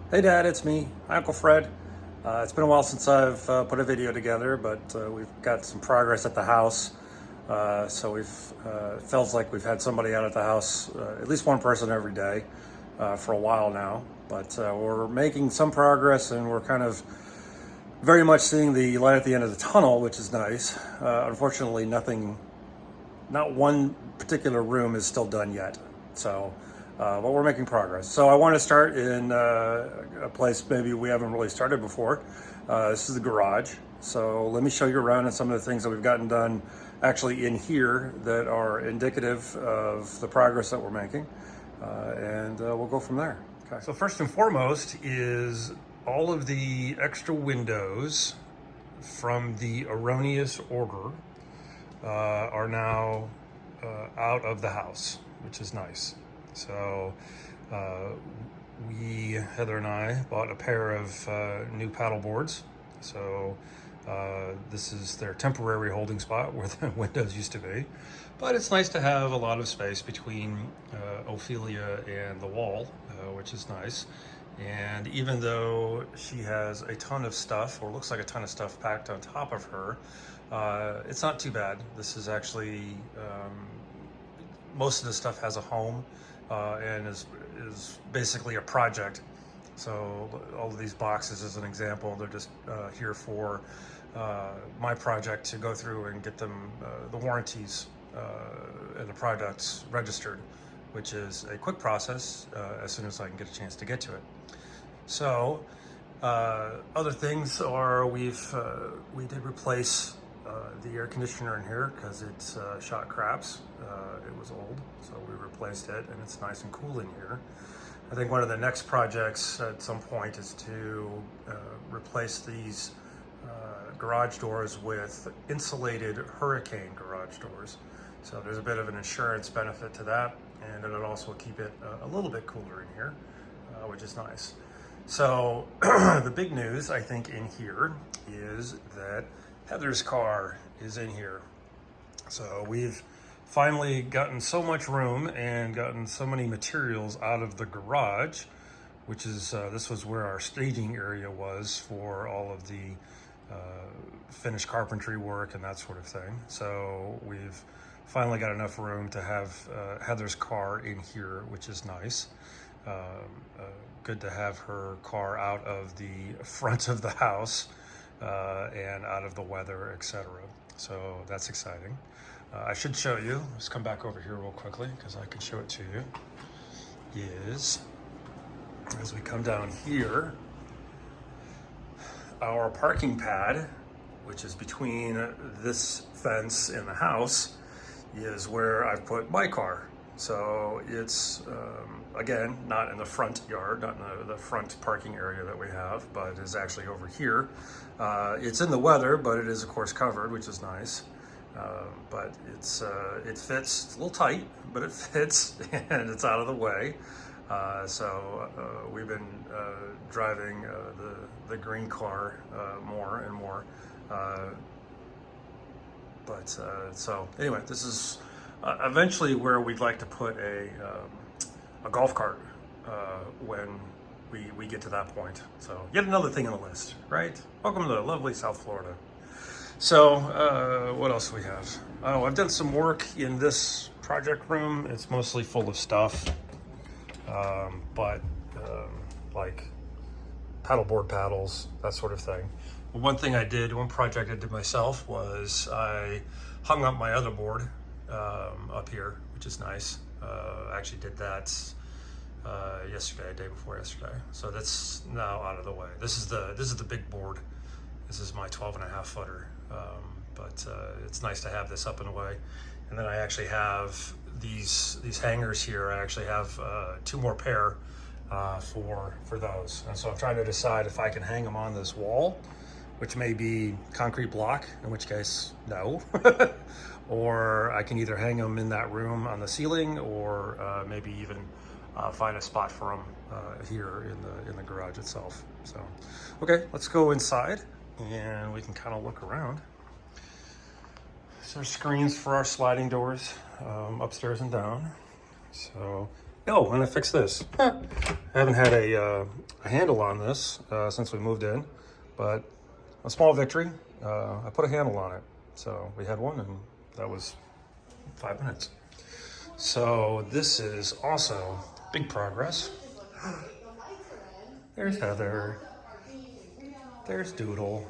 Hey Dad, it's me, Uncle Fred. It's been a while since I've put a video together, but we've got some progress at the house. It feels like we've had somebody out at the house, at least one person every day, for a while now. But we're making some progress, and we're kind of very much seeing the light at the end of the tunnel, which is nice. Unfortunately, not one particular room is still done yet. But we're making progress. So I want to start in a place maybe we haven't really started before. This is the garage. So let me show you around and some of the things that we've gotten done actually in here that are indicative of the progress that we're making. And we'll go from there. Okay. So first and foremost is all of the extra windows from the erroneous order are now out of the house, which is nice. So Heather and I, bought a pair of new paddle boards. So this is their temporary holding spot where the windows used to be. But it's nice to have a lot of space between Ophelia and the wall, which is nice. And even though she has a ton of stuff, or looks like a ton of stuff packed on top of her, it's not too bad. This is actually, most of the stuff has a home and is basically a project. So all of these boxes, as an example, they're just here for my project to go through and get them the warranties and the products registered, which is a quick process as soon as I can get a chance to get to it. So other things are we did replace the air conditioner in here because it's shot craps. It was old, so we replaced it, and it's nice and cool in here. I think one of the next projects at some point is to replace these garage doors with insulated hurricane garage doors. So there's a bit of an insurance benefit to that, and it'll also keep it a little bit cooler in here, which is nice. So the big news, I think, in here is that Heather's car is in here. So we've finally gotten so much room and gotten so many materials out of the garage, which is, this was where our staging area was for all of the finished carpentry work and that sort of thing. So we've finally got enough room to have Heather's car in here, which is nice. Good to have her car out of the front of the house and out of the weather, etc. So that's exciting. I should show you, let's come back over here real quickly because I can show it to you, is as we come down here, our parking pad, which is between this fence and the house, is where I've put my car. So it's, again, not in the front yard, not in the front parking area that we have, but is actually over here. It's in the weather, but it is, of course, covered, which is nice. But it fits. It's a little tight, but it fits, and it's out of the way. We've been driving the green car more and more. So anyway, this is eventually where we'd like to put a golf cart when we get to that point. So yet another thing on the list, right? Welcome to lovely South Florida. So what else do we have? Oh, I've done some work in this project room. It's mostly full of stuff, like paddleboard paddles, that sort of thing. One project I did myself was I hung up my other board up here, which is nice. I actually did that yesterday, day before yesterday. So that's now out of the way. This is the big board. This is my 12.5 footer. It's nice to have this up and away. And then I actually have these hangers here. I actually have 2 more pair for those. And so I'm trying to decide if I can hang them on this wall, which may be concrete block, in which case, no. Or I can either hang them in that room on the ceiling, or maybe even find a spot for them here in the garage itself. So, okay, let's go inside and we can kind of look around. So there's screens for our sliding doors upstairs and down. So Oh, and I fixed this. I haven't had a handle on this since we moved in, but a small victory. I put a handle on it. So we had one, and that was 5 minutes. So this is also big progress. There's Heather. There's Doodle.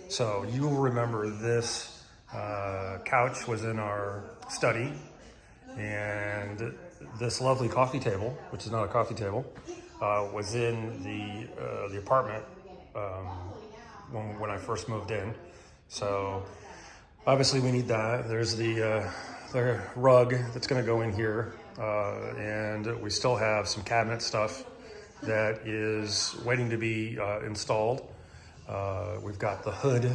So you will remember this couch was in our study, and this lovely coffee table, which is not a coffee table, was in the apartment when I first moved in. So obviously we need that. There's the rug that's going to go in here, and we still have some cabinet stuff that is waiting to be installed. We've got the hood,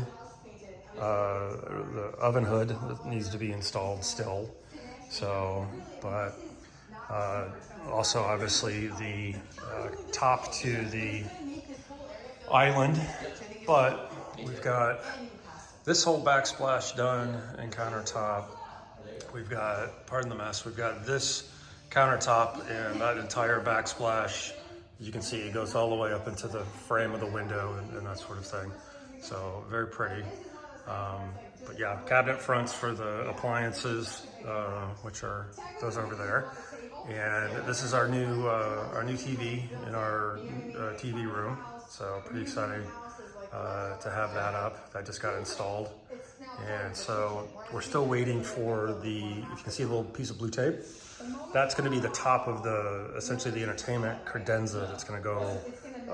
the oven hood that needs to be installed still. So, but also obviously the top to the island. But we've got this whole backsplash done and countertop. We've got, pardon the mess, we've got this countertop and that entire backsplash. You can see it goes all the way up into the frame of the window and that sort of thing. So very pretty. But yeah, cabinet fronts for the appliances, which are those over there. And this is our new TV in our TV room. So pretty exciting to have that up. That just got installed. And so we're still waiting for if you can see a little piece of blue tape, that's going to be the top of essentially the entertainment credenza that's going to go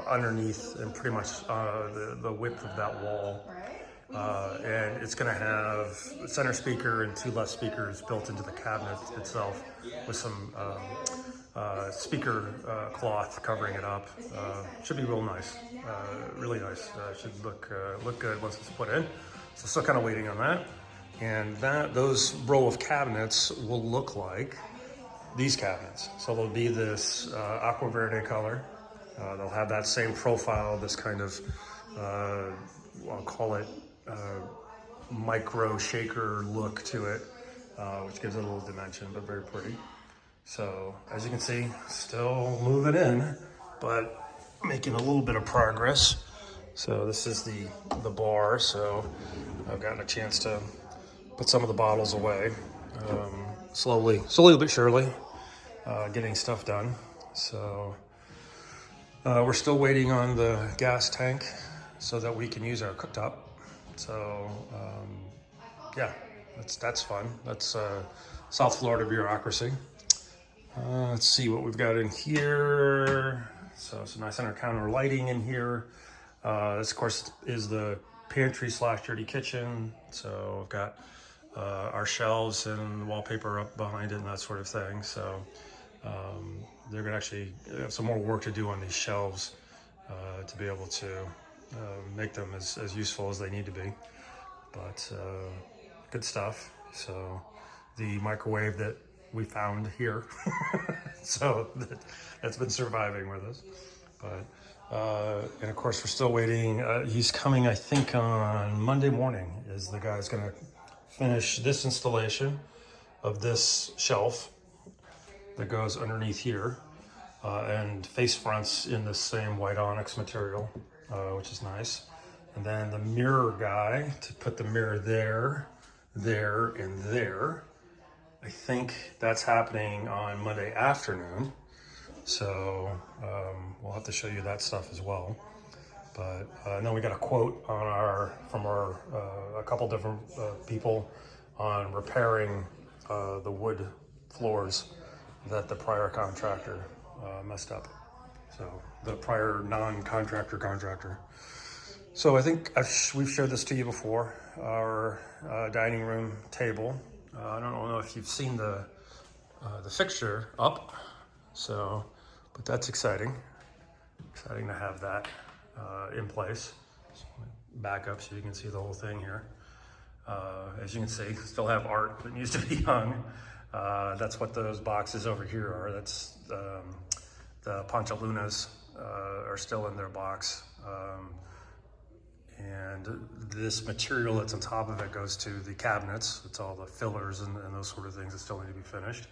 underneath and pretty much the width of that wall. And it's going to have a center speaker and 2 left speakers built into the cabinet itself with some speaker cloth covering it up. Should be real nice, really nice. Should look good once it's put in. So still kind of waiting on that. And those row of cabinets will look like these cabinets. So they'll be this aqua verde color. They'll have that same profile, this kind of, I'll call it micro shaker look to it, which gives it a little dimension, but very pretty. So as you can see, still moving in, but making a little bit of progress. So this is the bar. So I've gotten a chance to put some of the bottles away, slowly but surely, getting stuff done. So we're still waiting on the gas tank so that we can use our cooktop. So yeah, that's fun. That's South Florida bureaucracy. Let's see what we've got in here. So some nice under counter lighting in here. This of course is the pantry / dirty kitchen. So we've got our shelves and wallpaper up behind it and that sort of thing. So they're gonna actually have some more work to do on these shelves to be able to make them as useful as they need to be. But good stuff. So the microwave that we found here, so that's been surviving with us. But and of course we're still waiting. He's coming, I think, on Monday morning. Is the guy's gonna finish this installation of this shelf that goes underneath here, and face fronts in the same white onyx material, which is nice. And then the mirror guy to put the mirror there, and there. I think that's happening on Monday afternoon. So we'll have to show you that stuff as well. But and then we got a quote from a couple different people on repairing the wood floors that the prior contractor messed up. So the prior contractor. So I think we've showed this to you before. Our dining room table. I don't know if you've seen the fixture up. So, but that's exciting. Exciting to have that in place. So back up so you can see the whole thing here. As you can see, still have art that needs to be hung. That's what those boxes over here are. That's the Ponchalunas are still in their box. And this material that's on top of it goes to the cabinets. It's all the fillers and those sort of things that still need to be finished.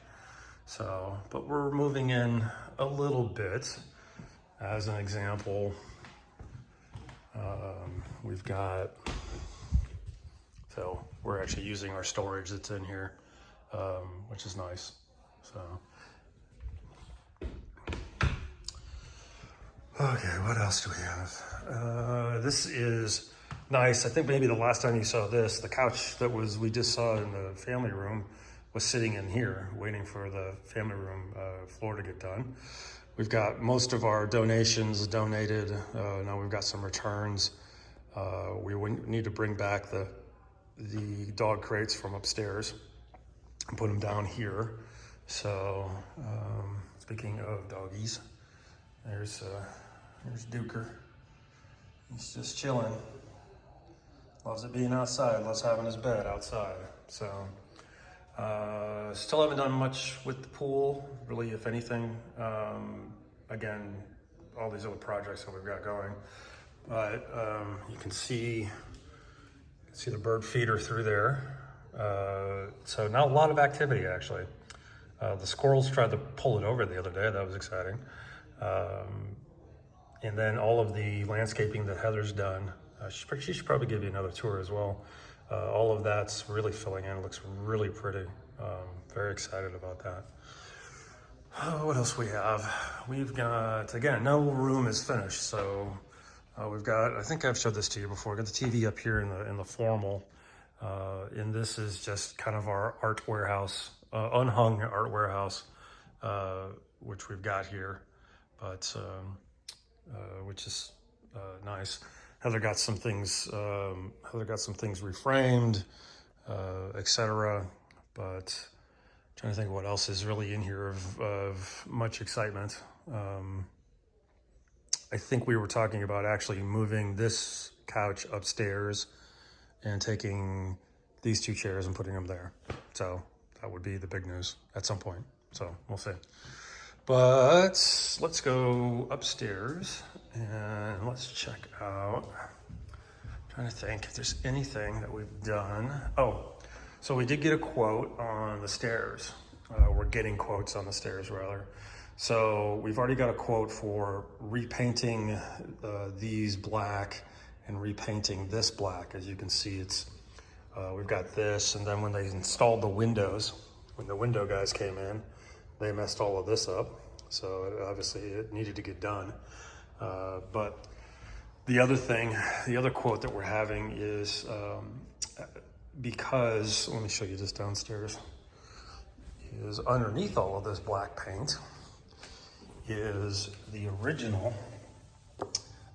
So, but we're moving in a little bit. As an example, we've got, so we're actually using our storage that's in here, which is nice. So, okay, what else do we have? This is nice. I think maybe the last time you saw this, the couch that we just saw in the family room was sitting in here waiting for the family room floor to get done. We've got most of our donations donated. Now we've got some returns. We need to bring back the dog crates from upstairs and put them down here. So speaking of doggies, there's Duker. He's just chilling. Loves it being outside, loves having his bed outside. So still haven't done much with the pool, really, if anything. Again, all these other projects that we've got going. But you can see the bird feeder through there. So not a lot of activity, actually. The squirrels tried to pull it over the other day. That was exciting. And then all of the landscaping that Heather's done, she should probably give you another tour as well. All of that's really filling in. It looks really pretty. Very excited about that. What else we have? We've got, again, no room is finished. So we've got, I think I've showed this to you before, we've got the TV up here in the formal. And this is just kind of our art warehouse, unhung art warehouse, which we've got here, but which is nice. Heather got some things reframed, etc. But trying to think what else is really in here of much excitement. I think we were talking about actually moving this couch upstairs and taking these two chairs and putting them there. So that would be the big news at some point. So we'll see. But let's go upstairs and let's check out. I'm trying to think if there's anything that we've done. Oh, so we did get a quote on the stairs. We're getting quotes on the stairs, rather. So we've already got a quote for repainting these black and repainting this black. As you can see, it's we've got this, and then when they installed the windows, when the window guys came in, they messed all of this up. So obviously it needed to get done. But the other quote that we're having is because, let me show you this downstairs, is underneath all of this black paint is the original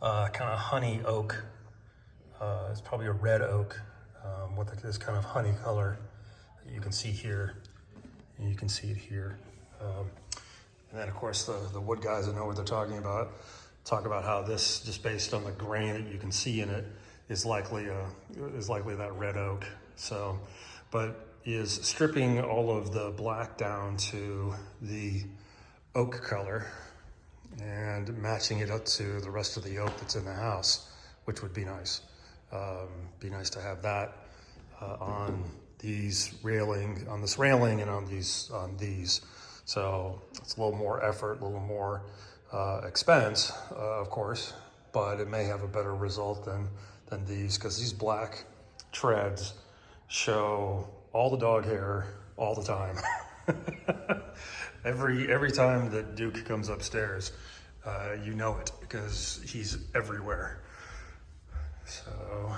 kind of honey oak. It's probably a red oak with this kind of honey color that you can see here, and you can see it here. And then of course the wood guys that know what they're talking about talk about how this, just based on the grain that you can see in it, is likely that red oak. So, but is stripping all of the black down to the oak color and matching it up to the rest of the oak that's in the house, which would be nice. Be nice to have that on this railing and on these. So it's a little more effort, a little more expense, of course, but it may have a better result than these, because these black treads show all the dog hair all the time. Every time that Duke comes upstairs, you know it, because he's everywhere. So,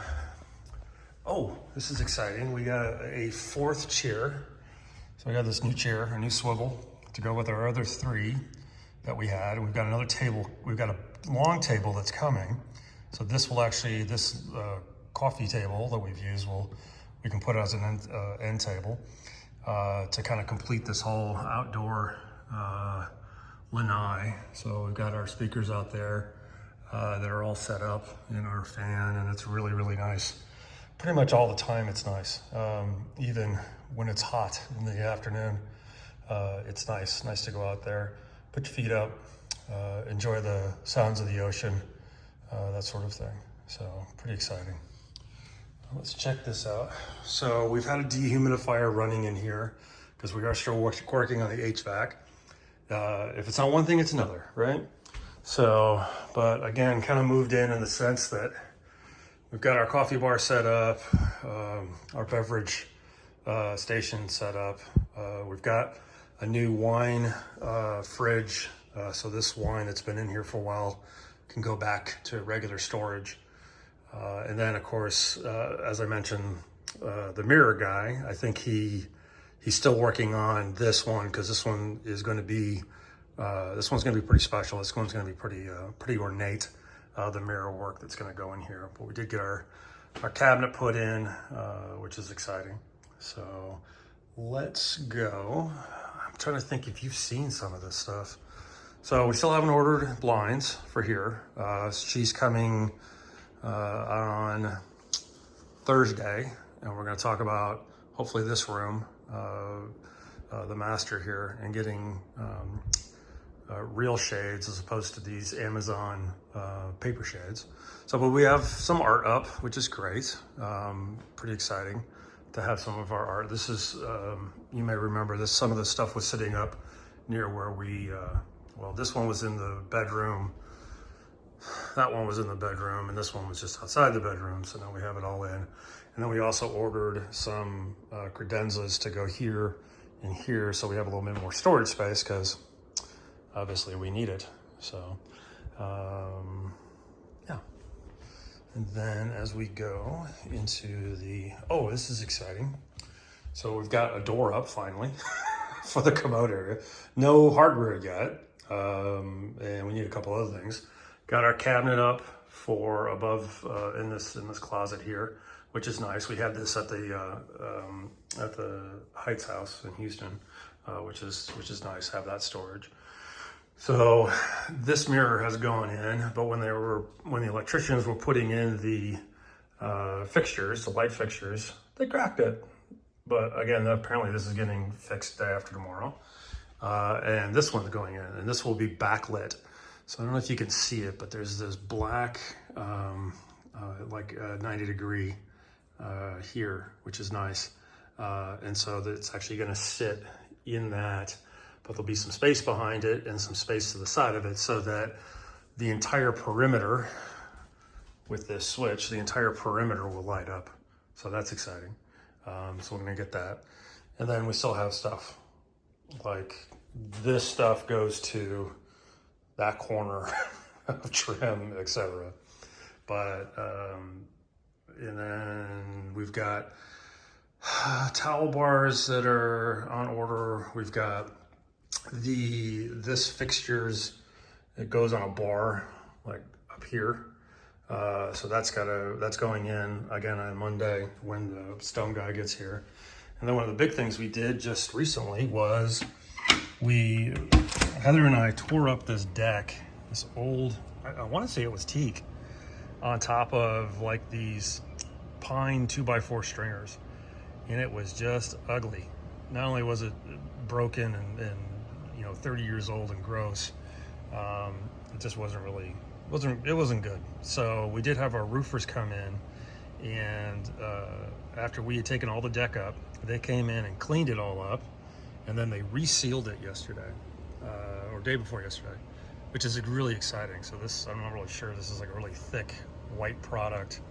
oh, this is exciting. We got a fourth chair. So we got this new chair, a new swivel to go with our other three that we had. We've got another table. We've got a long table that's coming. So this will actually, this coffee table that we've used, we can put it as an end table to kind of complete this whole outdoor lanai. So we've got our speakers out there that are all set up in our fan, and it's really, really nice. Pretty much all the time it's nice. Even when it's hot in the afternoon, it's nice to go out there, put your feet up, enjoy the sounds of the ocean, that sort of thing. So pretty exciting. Let's check this out. So we've had a dehumidifier running in here because we are still working on the HVAC. If it's not one thing, it's another, right? So, but again, kind of moved in the sense that we've got our coffee bar set up, our beverage station set up. We've got a new wine fridge. So this wine that's been in here for a while can go back to regular storage. And then of course, as I mentioned, the mirror guy, I think he's still working on this one, because this one is going to be, this one's going to be pretty special. This one's going to be pretty ornate, the mirror work that's going to go in here. But we did get our cabinet put in, which is exciting. So let's go. I'm trying to think if you've seen some of this stuff. So we still haven't ordered blinds for here. She's coming on Thursday, and we're going to talk about hopefully this room, the master here, and getting real shades as opposed to these Amazon paper shades. So, but we have some art up, which is great. Pretty exciting to have some of our art. This is, you may remember this, some of the stuff was sitting up near where we, well, this one was in the bedroom, that one was in the bedroom, and this one was just outside the bedroom. So now we have it all in. And then we also ordered some credenzas to go here and here, so we have a little bit more storage space, because obviously we need it. So, yeah. And then as we go into the, oh, this is exciting. So we've got a door up finally for the commode area. No hardware yet, and we need a couple other things. Got our cabinet up for above in this closet here, which is nice. We had this at the Heights house in Houston, which is nice. Have that storage. So this mirror has gone in, but when the electricians were putting in the fixtures, the light fixtures, they cracked it. But again, apparently this is getting fixed day after tomorrow. And this one's going in, and this will be backlit. So I don't know if you can see it, but there's this black, like 90 degree here, which is nice. And so it's actually gonna sit in that, but there'll be some space behind it and some space to the side of it, so that the entire perimeter with this switch, the entire perimeter will light up. So that's exciting. So we're gonna get that. And then we still have stuff like this stuff goes to that corner of trim, etc. But and then we've got towel bars that are on order. We've got this fixtures, it goes on a bar like up here. So that's going in again on Monday when the stone guy gets here. And then one of the big things we did just recently was Heather and I tore up this deck, this old, I want to say it was teak, on top of like these pine 2x4 stringers. And it was just ugly. Not only was it broken and you know, 30 years old and gross, it just wasn't good. So we did have our roofers come in, and after we had taken all the deck up, they came in and cleaned it all up, and then they resealed it yesterday, or day before yesterday, which is really exciting. So this, I'm not really sure, this is like a really thick white product,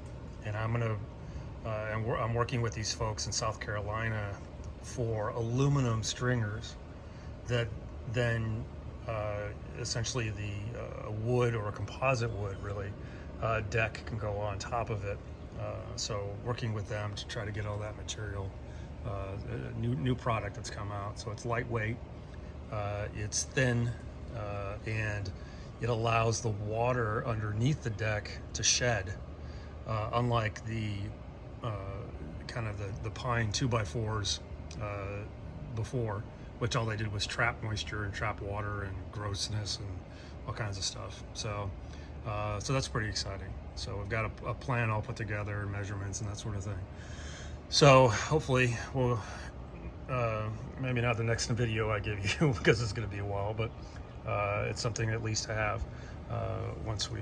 and I'm working with these folks in South Carolina for aluminum stringers that then essentially the wood, or a composite wood really, deck can go on top of it. So working with them to try to get all that material, new product that's come out. So it's lightweight, it's thin, and it allows the water underneath the deck to shed, unlike the kind of the pine 2x4s before, which all they did was trap moisture and trap water and grossness and all kinds of stuff. So so that's pretty exciting. So we've got a plan all put together, measurements and that sort of thing. So hopefully we'll, maybe not the next video I give you because it's going to be a while, but it's something at least to have once we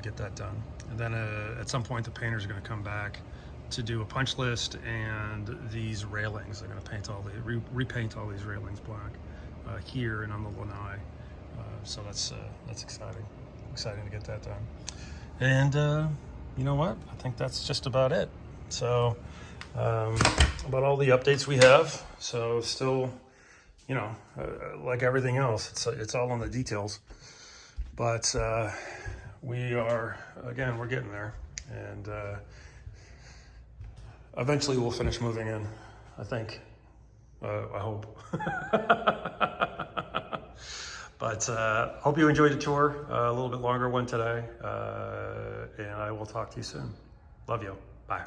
get that done. And then at some point the painter's going to come back to do a punch list and these railings. They're going to paint all the repaint all these railings black here and on the lanai. So that's exciting. Exciting to get that done. And you know what? I think that's just about it. So about all the updates we have. So still, you know, like everything else, it's all in the details. But we are, again, we're getting there, and eventually we'll finish moving in, I think. I hope. But hope you enjoyed the tour. A little bit longer one today, and I will talk to you soon. Love you. Bye.